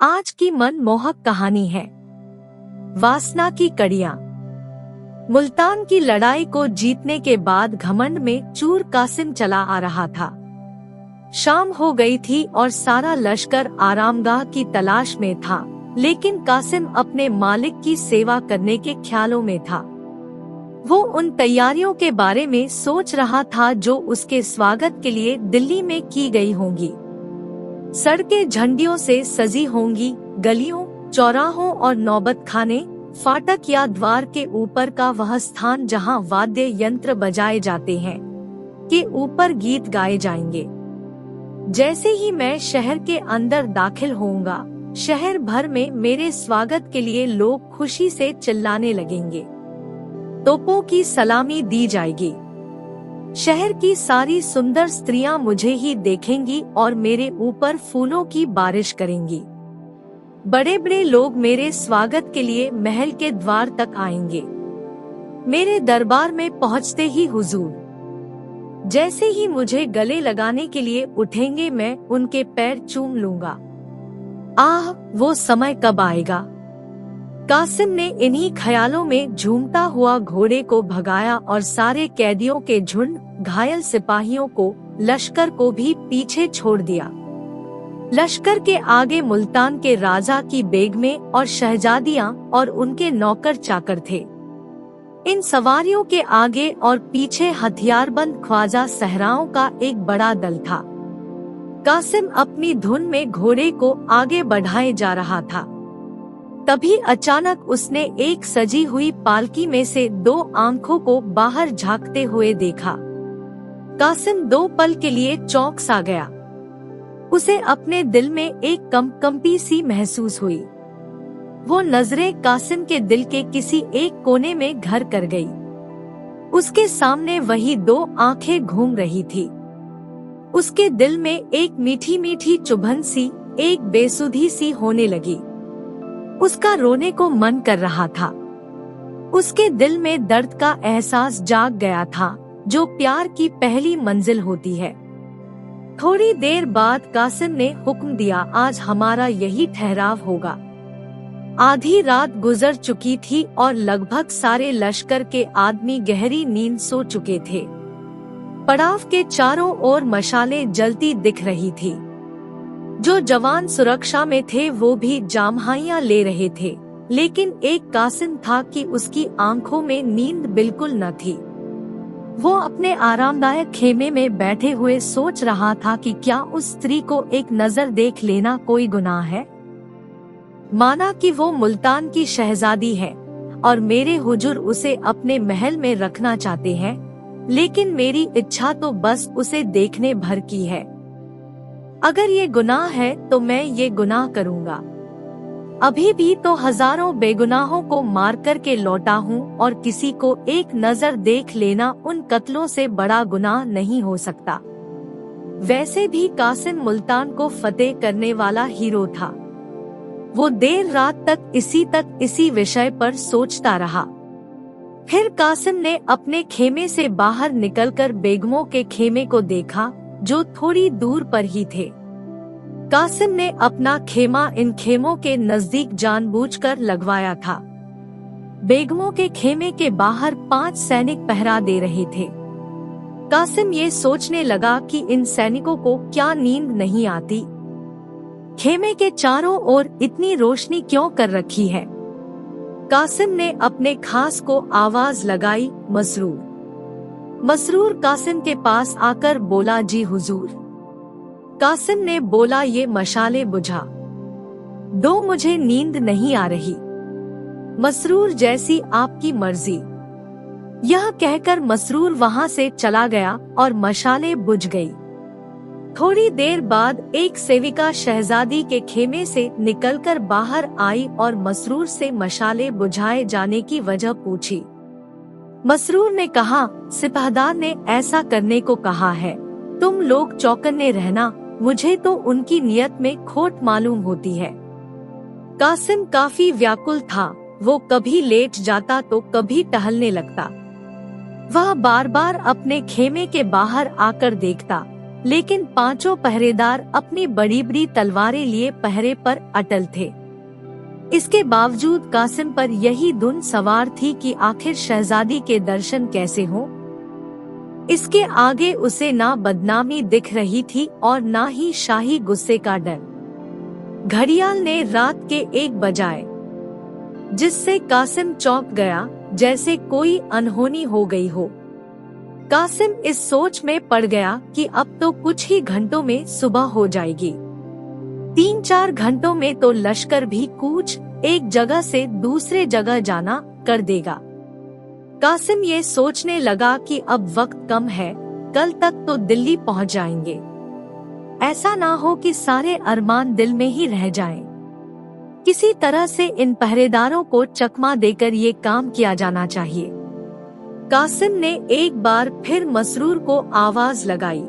आज की मनमोहक कहानी है वासना की कड़ियां। मुल्तान की लड़ाई को जीतने के बाद घमंड में चूर कासिम चला आ रहा था। शाम हो गई थी और सारा लश्कर आरामगाह की तलाश में था, लेकिन कासिम अपने मालिक की सेवा करने के ख्यालों में था। वो उन तैयारियों के बारे में सोच रहा था जो उसके स्वागत के लिए दिल्ली में की गई होंगी। सड़कें झंडियों से सजी होंगी, गलियों, चौराहों और नौबत खाने, फाटक या द्वार के ऊपर का वह स्थान जहां वाद्य यंत्र बजाए जाते हैं के ऊपर गीत गाए जाएंगे। जैसे ही मैं शहर के अंदर दाखिल होऊंगा, शहर भर में मेरे स्वागत के लिए लोग खुशी से चिल्लाने लगेंगे। तोपों की सलामी दी जाएगी। शहर की सारी सुंदर स्त्रियां मुझे ही देखेंगी और मेरे ऊपर फूलों की बारिश करेंगी। बड़े बड़े लोग मेरे स्वागत के लिए महल के द्वार तक आएंगे। मेरे दरबार में पहुंचते ही हुजूर जैसे ही मुझे गले लगाने के लिए उठेंगे, मैं उनके पैर चूम लूंगा। आह, वो समय कब आएगा। कासिम ने इन्हीं ख्यालों में झूमता हुआ घोड़े को भगाया और सारे कैदियों के झुंड, घायल सिपाहियों को, लश्कर को भी पीछे छोड़ दिया। लश्कर के आगे मुल्तान के राजा की बेगमें और शहजादियां और उनके नौकर चाकर थे। इन सवारियों के आगे और पीछे हथियारबंद ख्वाजा सहराओं का एक बड़ा दल था। कासिम अपनी धुन में घोड़े को आगे बढ़ाए जा रहा था। तभी अचानक उसने एक सजी हुई पालकी में से दो आंखों को बाहर झांकते हुए देखा। कासिम दो पल के लिए चौंक सा गया। उसे अपने दिल में एक कंपी सी महसूस हुई। वो नजरें कासिम के दिल के किसी एक कोने में घर कर गई। उसके सामने वही दो आंखें घूम रही थी। उसके दिल में एक मीठी मीठी चुभन सी, एक बेसुधी सी होने लगी। उसका रोने को मन कर रहा था। उसके दिल में दर्द का एहसास जाग गया था, जो प्यार की पहली मंजिल होती है। थोड़ी देर बाद कासिम ने हुक्म दिया, आज हमारा यही ठहराव होगा। आधी रात गुजर चुकी थी और लगभग सारे लश्कर के आदमी गहरी नींद सो चुके थे। पड़ाव के चारों ओर मशालें जलती दिख रही थी। जो जवान सुरक्षा में थे वो भी जामहाइयां ले रहे थे, लेकिन एक कासिम था कि उसकी आंखों में नींद बिल्कुल न थी। वो अपने आरामदायक खेमे में बैठे हुए सोच रहा था कि क्या उस स्त्री को एक नजर देख लेना कोई गुनाह है। माना कि वो मुल्तान की शहजादी है और मेरे हुजूर उसे अपने महल में रखना चाहते हैं, लेकिन मेरी इच्छा तो बस उसे देखने भर की है। अगर ये गुनाह है तो मैं ये गुनाह करूँगा। अभी भी तो हजारों बेगुनाहों को मार कर के लौटा हूँ और किसी को एक नजर देख लेना उन कत्लों से बड़ा गुनाह नहीं हो सकता। वैसे भी कासिम मुल्तान को फतेह करने वाला हीरो था। वो देर रात तक इसी विषय पर सोचता रहा। फिर कासिम ने अपने खेमे से बाहर निकलकर बेगमों के खेमे को देखा, जो थोड़ी दूर पर ही थे। कासिम ने अपना खेमा इन खेमों के नजदीक जानबूझकर लगवाया था। बेगमों के खेमे के बाहर 5 सैनिक पहरा दे रहे थे। कासिम ये सोचने लगा कि इन सैनिकों को क्या नींद नहीं आती। खेमे के चारों ओर इतनी रोशनी क्यों कर रखी है। कासिम ने अपने खास को आवाज लगाई, मसरूर। मसरूर कासिम के पास आकर बोला, जी हुजूर। कासिम ने बोला, ये मशाले बुझा दो, मुझे नींद नहीं आ रही। मसरूर, जैसी आपकी मर्जी। यह कहकर मसरूर वहां से चला गया और मशाले बुझ गई। थोड़ी देर बाद एक सेविका शहजादी के खेमे से निकलकर बाहर आई और मसरूर से मशाले बुझाए जाने की वजह पूछी। मसरूर ने कहा, सिपाहदार ने ऐसा करने को कहा है, तुम लोग चौकन्ने रहना, मुझे तो उनकी नियत में खोट मालूम होती है। कासिम काफी व्याकुल था। वो कभी लेट जाता तो कभी टहलने लगता। वह बार बार अपने खेमे के बाहर आकर देखता, लेकिन पांचों पहरेदार अपनी बड़ी बड़ी तलवारें लिए पहरे पर अटल थे। इसके बावजूद कासिम पर यही धुन सवार थी कि आखिर शहजादी के दर्शन कैसे हों। इसके आगे उसे ना बदनामी दिख रही थी और ना ही शाही गुस्से का डर। घड़ियाल ने रात के 1 बजाए, जिससे कासिम चौंक गया, जैसे कोई अनहोनी हो गई हो। कासिम इस सोच में पड़ गया कि अब तो कुछ ही घंटों में सुबह हो जाएगी। 3-4 घंटों में तो लश्कर भी कूच एक जगह से दूसरे जगह जाना कर देगा। कासिम ये सोचने लगा कि अब वक्त कम है, कल तक तो दिल्ली पहुंच जाएंगे। ऐसा ना हो कि सारे अरमान दिल में ही रह जाएं। किसी तरह से इन पहरेदारों को चकमा देकर ये काम किया जाना चाहिए। कासिम ने एक बार फिर मसरूर को आवाज लगाई।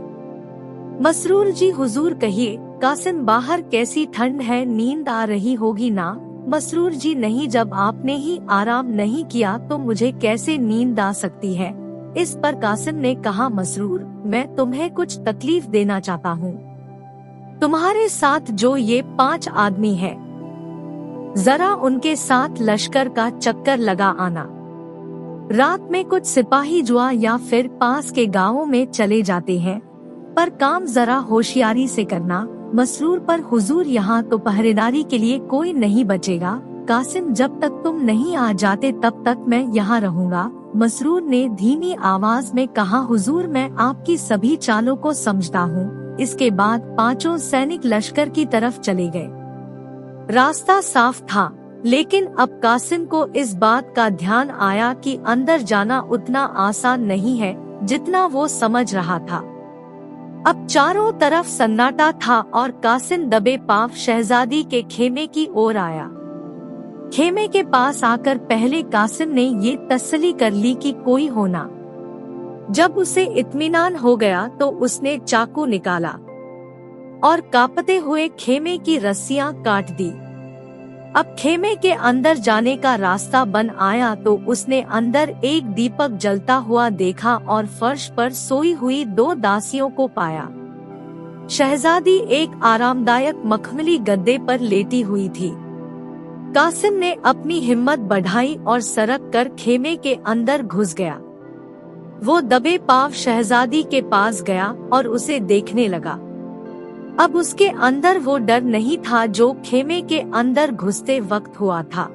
मसरूर जी हुजूर कहिए। कासिम बाहर कैसी ठंड है, नींद आ रही होगी ना। मसरूर जी नहीं, जब आपने ही आराम नहीं किया तो मुझे कैसे नींद आ सकती है। इस पर कासिम ने कहा, मसरूर मैं तुम्हें कुछ तकलीफ देना चाहता हूँ। तुम्हारे साथ जो ये 5 आदमी है, जरा उनके साथ लश्कर का चक्कर लगा आना। रात में कुछ सिपाही जुआ या फिर पास के गांवों में चले जाते हैं, पर काम जरा होशियारी से करना। मसरूर पर हुजूर यहाँ तो पहरेदारी के लिए कोई नहीं बचेगा। कासिम जब तक तुम नहीं आ जाते तब तक मैं यहाँ रहूँगा। मसरूर ने धीमी आवाज में कहा, हुजूर मैं आपकी सभी चालों को समझता हूँ। इसके बाद 5 सैनिक लश्कर की तरफ चले गए। रास्ता साफ था, लेकिन अब कासिम को इस बात का ध्यान आया कि अंदर जाना उतना आसान नहीं है जितना वो समझ रहा था। अब चारों तरफ सन्नाटा था और कासिम दबे पांव शहजादी के खेमे की ओर आया। खेमे के पास आकर पहले कासिम ने ये तसल्ली कर ली कि कोई होना। जब उसे इत्मीनान हो गया तो उसने चाकू निकाला और कांपते हुए खेमे की रस्सियां काट दी। अब खेमे के अंदर जाने का रास्ता बन आया तो उसने अंदर एक दीपक जलता हुआ देखा और फर्श पर सोई हुई 2 दासियों को पाया। शहजादी एक आरामदायक मखमली गद्दे पर लेटी हुई थी। कासिम ने अपनी हिम्मत बढ़ाई और सरक कर खेमे के अंदर घुस गया। वो दबे पांव शहजादी के पास गया और उसे देखने लगा। अब उसके अंदर वो डर नहीं था जो खेमे के अंदर घुसते वक्त हुआ था।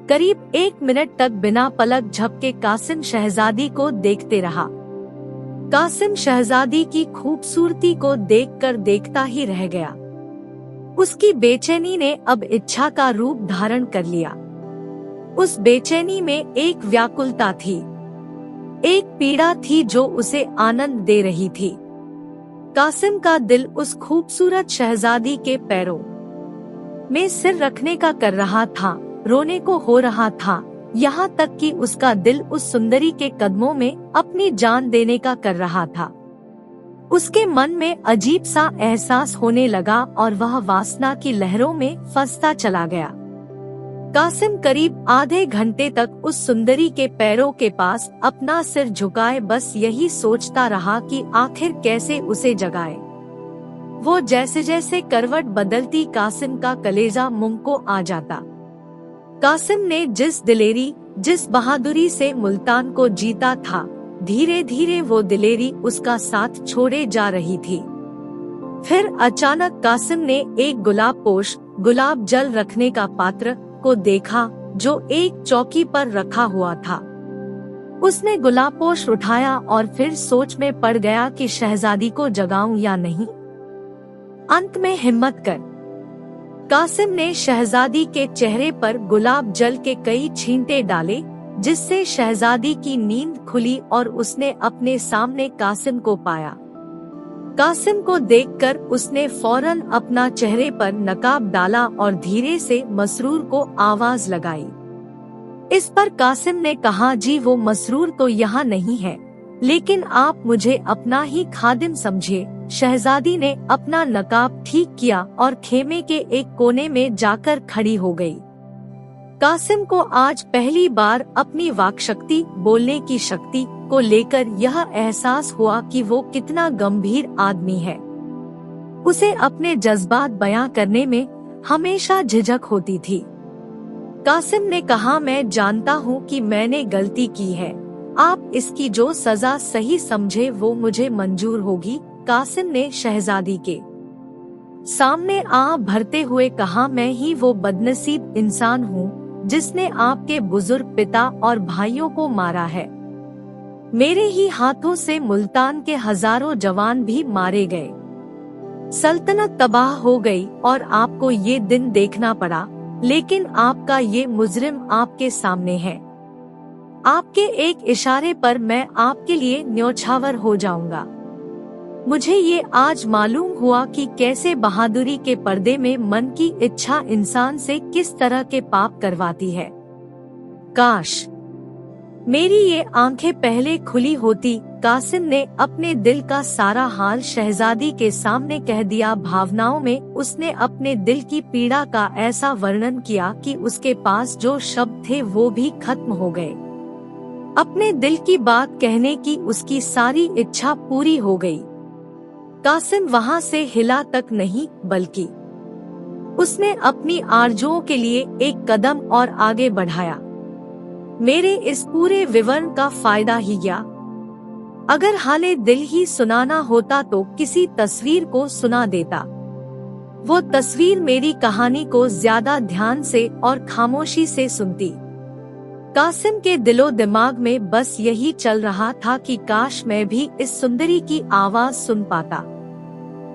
करीब 1 मिनट तक बिना पलक झपके कासिम शहजादी को देखते रहा। कासिम शहजादी की खूबसूरती को देखकर देखता ही रह गया। उसकी बेचैनी ने अब इच्छा का रूप धारण कर लिया। उस बेचैनी में एक व्याकुलता थी, एक पीड़ा थी जो उसे आनंद दे रही थी। कासिम का दिल उस खूबसूरत शहजादी के पैरों में सिर रखने का कर रहा था, रोने को हो रहा था, यहाँ तक कि उसका दिल उस सुंदरी के कदमों में अपनी जान देने का कर रहा था। उसके मन में अजीब सा एहसास होने लगा और वह वासना की लहरों में फंसता चला गया। कासिम करीब आधे घंटे तक उस सुंदरी के पैरों के पास अपना सिर झुकाए बस यही सोचता रहा कि आखिर कैसे उसे जगाए। वो जैसे जैसे करवट बदलती कासिम का कलेजा मुंह को आ जाता। कासिम ने जिस दिलेरी, जिस बहादुरी से मुल्तान को जीता था, धीरे धीरे वो दिलेरी उसका साथ छोड़े जा रही थी। फिर अचानक कासिम ने एक गुलाबपोश, गुलाब जल रखने का पात्र को देखा जो एक चौकी पर रखा हुआ था। उसने गुलाबपोश उठाया और फिर सोच में पड़ गया कि शहजादी को जगाऊं या नहीं। अंत में हिम्मत कर कासिम ने शहजादी के चेहरे पर गुलाब जल के कई छींटे डाले, जिससे शहजादी की नींद खुली और उसने अपने सामने कासिम को पाया। कासिम को देखकर उसने फौरन अपना चेहरे पर नकाब डाला और धीरे से मसरूर को आवाज लगाई। इस पर कासिम ने कहा, जी वो मसरूर तो यहाँ नहीं है, लेकिन आप मुझे अपना ही खादिम समझिए। शहजादी ने अपना नकाब ठीक किया और खेमे के एक कोने में जाकर खड़ी हो गई। कासिम को आज पहली बार अपनी वाक्शक्ति, बोलने की शक्ति को लेकर यह एहसास हुआ कि वो कितना गंभीर आदमी है। उसे अपने जज्बात बयां करने में हमेशा झिझक होती थी। कासिम ने कहा, मैं जानता हूँ कि मैंने गलती की है, आप इसकी जो सजा सही समझे वो मुझे मंजूर होगी। कासिम ने शहजादी के सामने आह भरते हुए कहा, मैं ही वो बदनसीब इंसान हूँ जिसने आपके बुजुर्ग पिता और भाइयों को मारा है। मेरे ही हाथों से मुल्तान के हजारों जवान भी मारे गए, सल्तनत तबाह हो गई और आपको ये दिन देखना पड़ा। लेकिन आपका ये मुजरिम आपके सामने है। आपके एक इशारे पर मैं आपके लिए न्योछावर हो जाऊंगा। मुझे ये आज मालूम हुआ कि कैसे बहादुरी के पर्दे में मन की इच्छा इंसान से किस तरह के पाप करवाती है। काश मेरी ये आंखें पहले खुली होती। कासिम ने अपने दिल का सारा हाल शहजादी के सामने कह दिया। भावनाओं में उसने अपने दिल की पीड़ा का ऐसा वर्णन किया कि उसके पास जो शब्द थे वो भी खत्म हो गए। अपने दिल की बात कहने की उसकी सारी इच्छा पूरी हो गई। कासिम वहाँ से हिला तक नहीं, बल्कि उसने अपनी आरजुओं के लिए एक कदम और आगे बढ़ाया। मेरे इस पूरे विवरण का फायदा ही क्या? अगर हाले दिल ही सुनाना होता तो किसी तस्वीर को सुना देता। वो तस्वीर मेरी कहानी को ज्यादा ध्यान से और खामोशी से सुनती। कासिम के दिलो दिमाग में बस यही चल रहा था कि काश मैं भी इस सुंदरी की आवाज सुन पाता।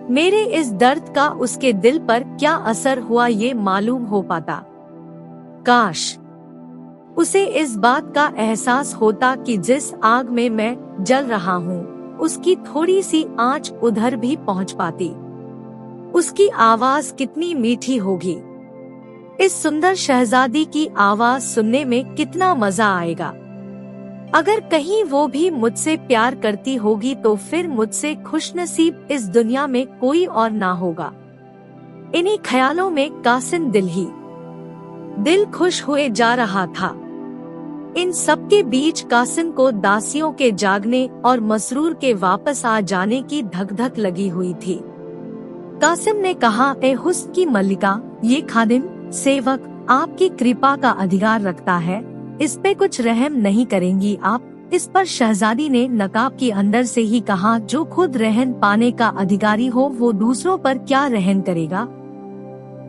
मेरे इस दर्द का उसके दिल पर क्या असर हुआ ये मालूम हो पाता। काश उसे इस बात का एहसास होता कि जिस आग में मैं जल रहा हूँ उसकी थोड़ी सी आंच उधर भी पहुँच पाती। उसकी आवाज कितनी मीठी होगी। इस सुंदर शहजादी की आवाज सुनने में कितना मजा आएगा। अगर कहीं वो भी मुझसे प्यार करती होगी तो फिर मुझसे खुशनसीब इस दुनिया में कोई और ना होगा। इन्हीं ख्यालों में कासिम दिल खुश हुए जा रहा था। इन सबके बीच कासिम को दासियों के जागने और मसरूर के वापस आ जाने की धक-धक लगी हुई थी। कासिम ने कहा, ए हुस्न की मल्लिका, ये खादिम सेवक आपकी कृपा का अधिकार रखता है, इस पे कुछ रहम नहीं करेंगी आप? इस पर शहजादी ने नकाब के अंदर से ही कहा, जो खुद रहन पाने का अधिकारी हो वो दूसरों पर क्या रहन करेगा?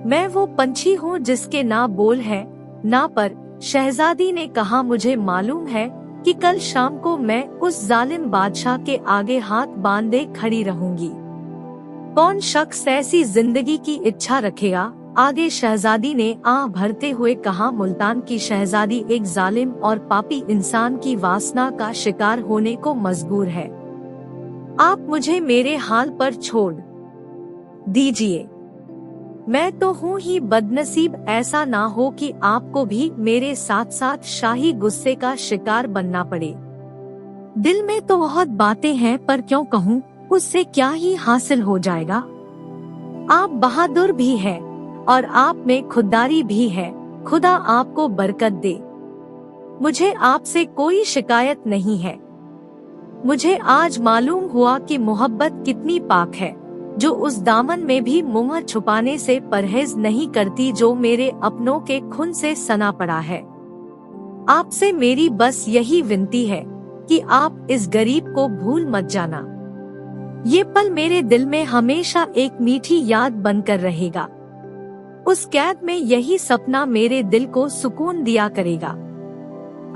मैं वो पंछी हूँ जिसके ना बोल है ना पर। शहजादी ने कहा, मुझे मालूम है कि कल शाम को मैं उस जालिम बादशाह के आगे हाथ बांधे खड़ी रहूंगी। कौन शख्स ऐसी जिंदगी की इच्छा रखेगा? आगे शहजादी ने आह भरते हुए कहा, मुल्तान की शहजादी एक जालिम और पापी इंसान की वासना का शिकार होने को मजबूर है। आप मुझे मेरे हाल पर छोड़ दीजिए। मैं तो हूँ ही बदनसीब, ऐसा ना हो कि आपको भी मेरे साथ साथ शाही गुस्से का शिकार बनना पड़े। दिल में तो बहुत बातें हैं पर क्यों कहूँ, उससे क्या ही हासिल हो जाएगा। आप बहादुर भी हैं और आप में खुददारी भी है। खुदा आपको बरकत दे। मुझे आपसे कोई शिकायत नहीं है। मुझे आज मालूम हुआ कि मोहब्बत कितनी पाक है, जो उस दामन में भी मुंह छुपाने से परहेज नहीं करती जो मेरे अपनों के खून से सना पड़ा है। आपसे मेरी बस यही विनती है कि आप इस गरीब को भूल मत जाना। ये पल मेरे दिल में हमेशा एक मीठी याद बनकर रहेगा। उस कैद में यही सपना मेरे दिल को सुकून दिया करेगा।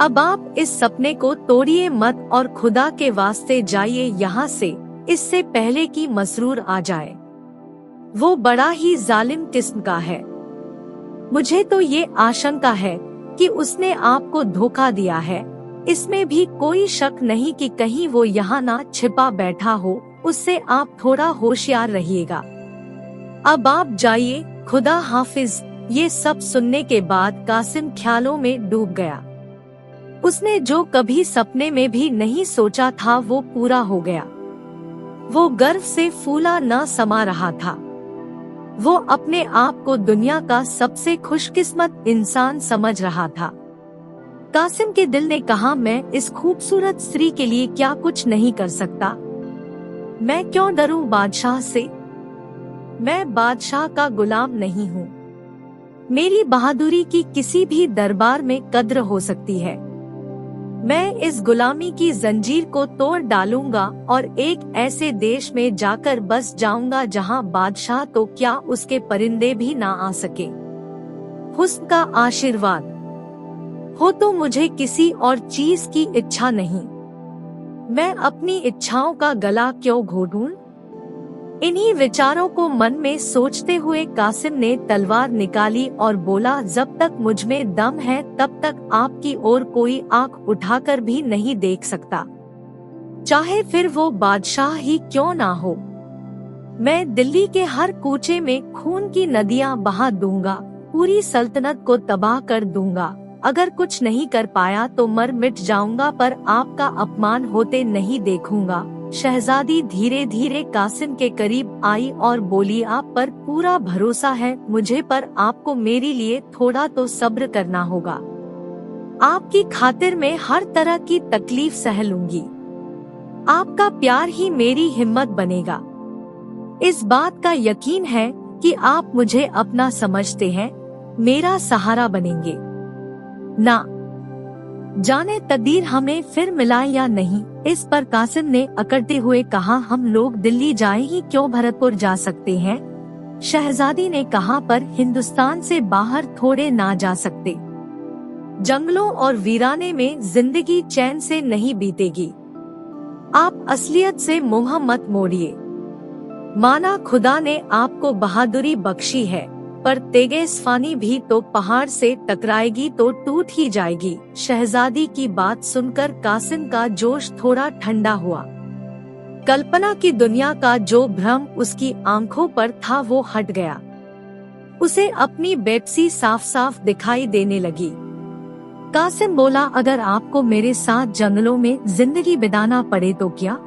अब आप इस सपने को तोड़िए मत और खुदा के वास्ते जाइए यहाँ से, इससे पहले कि मसरूर आ जाए। वो बड़ा ही जालिम किस्म का है। मुझे तो ये आशंका है कि उसने आपको धोखा दिया है। इसमें भी कोई शक नहीं कि कहीं वो यहाँ ना छिपा बैठा हो। उससे आप थोड़ा होशियार रहिएगा। अब आप जाइए, खुदा हाफिज। ये सब सुनने के बाद कासिम ख्यालों में डूब गया। उसने जो कभी सपने में भी नहीं सोचा था वो पूरा हो गया। वो गर्व से फूला न समा रहा था। वो अपने आप को दुनिया का सबसे खुशकिस्मत इंसान समझ रहा था। कासिम के दिल ने कहा, मैं इस खूबसूरत स्त्री के लिए क्या कुछ नहीं कर सकता? मैं क्यों डरूं बादशाह से? मैं बादशाह का गुलाम नहीं हूँ। मेरी बहादुरी की किसी भी दरबार में कद्र हो सकती है। मैं इस गुलामी की जंजीर को तोड़ डालूंगा और एक ऐसे देश में जाकर बस जाऊंगा जहां बादशाह तो क्या उसके परिंदे भी ना आ सके। हुस्न का आशीर्वाद हो तो मुझे किसी और चीज की इच्छा नहीं। मैं अपनी इच्छाओं का गला क्यों घोटूं? इन्हीं विचारों को मन में सोचते हुए कासिम ने तलवार निकाली और बोला, जब तक मुझ में दम है तब तक आपकी ओर कोई आंख उठाकर भी नहीं देख सकता, चाहे फिर वो बादशाह ही क्यों ना हो। मैं दिल्ली के हर कूचे में खून की नदियां बहा दूंगा, पूरी सल्तनत को तबाह कर दूंगा। अगर कुछ नहीं कर पाया तो मर मिट जाऊंगा, पर आपका अपमान होते नहीं देखूंगा। शहजादी धीरे धीरे कासिम के करीब आई और बोली, आप पर पूरा भरोसा है मुझे, पर आपको मेरे लिए थोड़ा तो सब्र करना होगा। आपकी खातिर में हर तरह की तकलीफ सह लूंगी। आपका प्यार ही मेरी हिम्मत बनेगा। इस बात का यकीन है कि आप मुझे अपना समझते हैं, मेरा सहारा बनेंगे। ना जाने तकदीर हमें फिर मिलाए या नहीं। इस पर कासिम ने अकड़ते हुए कहा, हम लोग दिल्ली जाएं ही क्यों, भरतपुर जा सकते हैं। शहजादी ने कहा, पर हिंदुस्तान से बाहर थोड़े ना जा सकते। जंगलों और वीराने में जिंदगी चैन से नहीं बीतेगी। आप असलियत से मुंह मत मोड़िए। माना खुदा ने आपको बहादुरी बख्शी है, पर तेगेस्फानी भी तो पहाड़ से टकराएगी तो टूट ही जाएगी। शहजादी की बात सुनकर कासिम का जोश थोड़ा ठंडा हुआ। कल्पना की दुनिया का जो भ्रम उसकी आंखों पर था वो हट गया। उसे अपनी बेपसी साफ साफ दिखाई देने लगी। कासिम बोला, अगर आपको मेरे साथ जंगलों में जिंदगी बिताना पड़े तो क्या?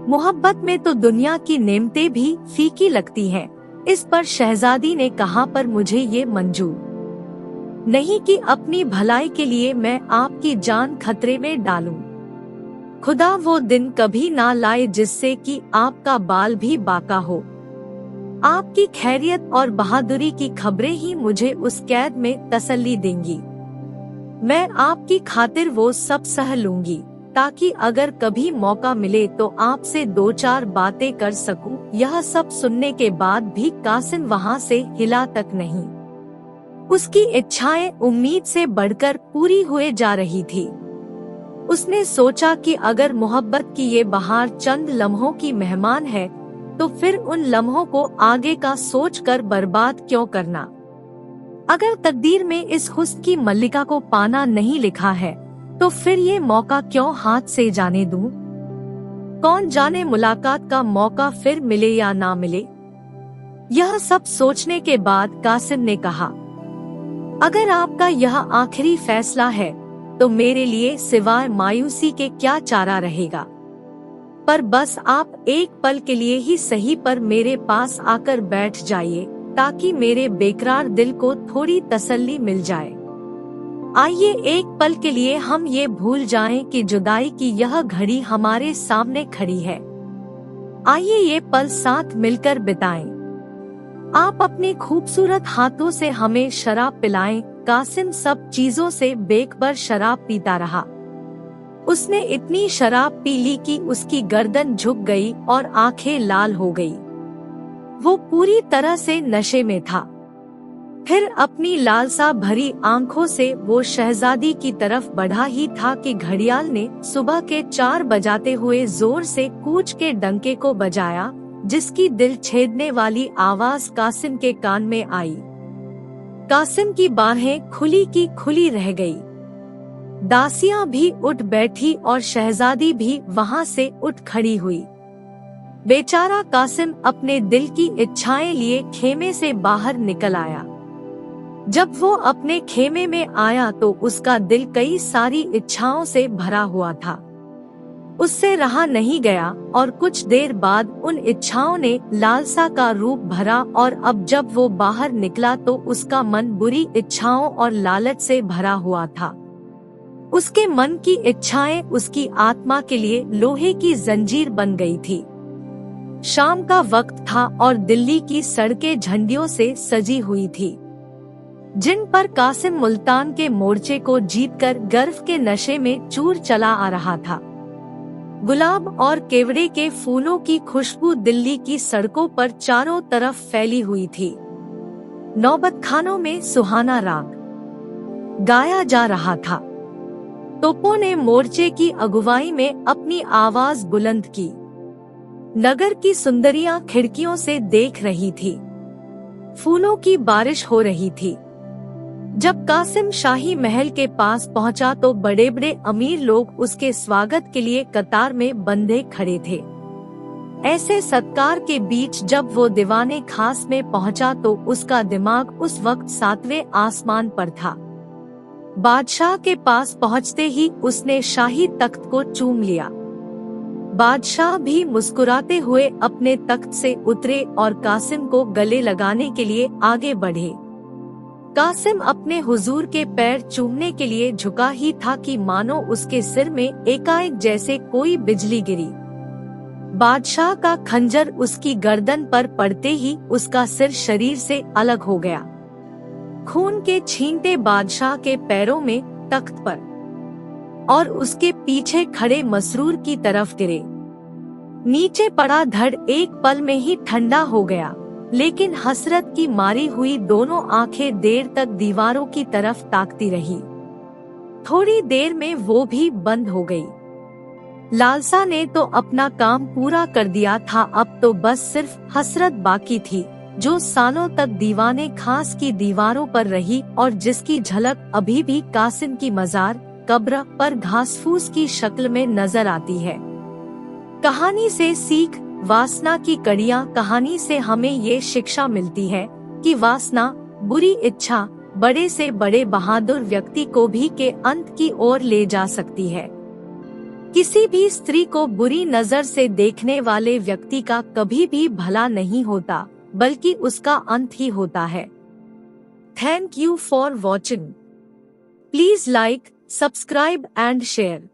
मोहब्बत में तो दुनिया की नेमतें भी फीकी लगती हैं। इस पर शहजादी ने कहा, पर मुझे ये मंजूर नहीं कि अपनी भलाई के लिए मैं आपकी जान खतरे में डालूं। खुदा वो दिन कभी ना लाए जिससे कि आपका बाल भी बाका हो। आपकी खैरियत और बहादुरी की खबरें ही मुझे उस कैद में तसल्ली देंगी। मैं आपकी खातिर वो सब सह लूंगी, ताकि अगर कभी मौका मिले तो आपसे दो चार बातें कर सकूं। यह सब सुनने के बाद भी कासिम वहां से हिला तक नहीं। उसकी इच्छाएं उम्मीद से बढ़कर पूरी हुए जा रही थी। उसने सोचा कि अगर मोहब्बत की ये बहार चंद लम्हों की मेहमान है तो फिर उन लम्हों को आगे का सोचकर बर्बाद क्यों करना। अगर तकदीर में इस हुस्न की मल्लिका को पाना नहीं लिखा है तो फिर ये मौका क्यों हाथ से जाने दूं? कौन जाने मुलाकात का मौका फिर मिले या ना मिले। यह सब सोचने के बाद कासिम ने कहा, अगर आपका यह आखिरी फैसला है तो मेरे लिए सिवाय मायूसी के क्या चारा रहेगा। पर बस आप एक पल के लिए ही सही पर मेरे पास आकर बैठ जाइए, ताकि मेरे बेकरार दिल को थोड़ी तसल्ली मिल जाए। आइए एक पल के लिए हम ये भूल जाएं कि जुदाई की यह घड़ी हमारे सामने खड़ी है। आइए ये पल साथ मिलकर बिताएं। आप अपने खूबसूरत हाथों से हमें शराब पिलाएं। कासिम सब चीजों से बेखबर शराब पीता रहा। उसने इतनी शराब पी ली कि उसकी गर्दन झुक गई और आंखें लाल हो गई। वो पूरी तरह से नशे में था। फिर अपनी लालसा भरी आंखों से वो शहजादी की तरफ बढ़ा ही था कि घड़ियाल ने सुबह के 4 बजाते हुए जोर से कूच के डंके को बजाया, जिसकी दिल छेदने वाली आवाज कासिम के कान में आई। कासिम की बाहें खुली की खुली रह गई। दासियां भी उठ बैठी और शहजादी भी वहां से उठ खड़ी हुई। बेचारा कासिम अपने दिल की इच्छाएं लिए खेमे से बाहर निकल आया। जब वो अपने खेमे में आया तो उसका दिल कई सारी इच्छाओं से भरा हुआ था। उससे रहा नहीं गया और कुछ देर बाद उन इच्छाओं ने लालसा का रूप भरा और अब जब वो बाहर निकला तो उसका मन बुरी इच्छाओं और लालच से भरा हुआ था। उसके मन की इच्छाएं उसकी आत्मा के लिए लोहे की जंजीर बन गई थी। शाम का वक्त था और दिल्ली की सड़कें झंडियों से सजी हुई थी, जिन पर कासिम मुल्तान के मोर्चे को जीतकर गर्व के नशे में चूर चला आ रहा था। गुलाब और केवड़े के फूलों की खुशबू दिल्ली की सड़कों पर चारों तरफ फैली हुई थी। नौबतखानों में सुहाना राग गाया जा रहा था। तोपों ने मोर्चे की अगुवाई में अपनी आवाज बुलंद की। नगर की सुंदरियां खिड़कियों से देख रही थी। फूलों की बारिश हो रही थी। जब कासिम शाही महल के पास पहुंचा तो बड़े बड़े अमीर लोग उसके स्वागत के लिए कतार में बंधे खड़े थे। ऐसे सत्कार के बीच जब वो दीवाने खास में पहुंचा तो उसका दिमाग उस वक्त 7वें आसमान पर था। बादशाह के पास पहुंचते ही उसने शाही तख्त को चूम लिया। बादशाह भी मुस्कुराते हुए अपने तख्त से उतरे और कासिम को गले लगाने के लिए आगे बढ़े। कासिम अपने हुजूर के पैर चूमने के लिए झुका ही था कि मानो उसके सिर में एकाएक जैसे कोई बिजली गिरी। बादशाह का खंजर उसकी गर्दन पर पड़ते ही उसका सिर शरीर से अलग हो गया। खून के छींटे बादशाह के पैरों में, तख्त पर और उसके पीछे खड़े मसरूर की तरफ गिरे। नीचे पड़ा धड़ एक पल में ही ठंडा हो गया, लेकिन हसरत की मारी हुई दोनों आंखें देर तक दीवारों की तरफ ताकती रही। थोड़ी देर में वो भी बंद हो गई। लालसा ने तो अपना काम पूरा कर दिया था, अब तो बस सिर्फ हसरत बाकी थी, जो सालों तक दीवाने खास की दीवारों पर रही और जिसकी झलक अभी भी कासिम की मजार कब्र पर घासफूस की शक्ल में नजर आती है। कहानी से सीख, वासना की कड़ियाँ। कहानी से हमें ये शिक्षा मिलती है कि वासना, बुरी इच्छा, बड़े से बड़े बहादुर व्यक्ति को भी के अंत की ओर ले जा सकती है। किसी भी स्त्री को बुरी नजर से देखने वाले व्यक्ति का कभी भी भला नहीं होता, बल्कि उसका अंत ही होता है। Thank you for watching. Please like, subscribe and share.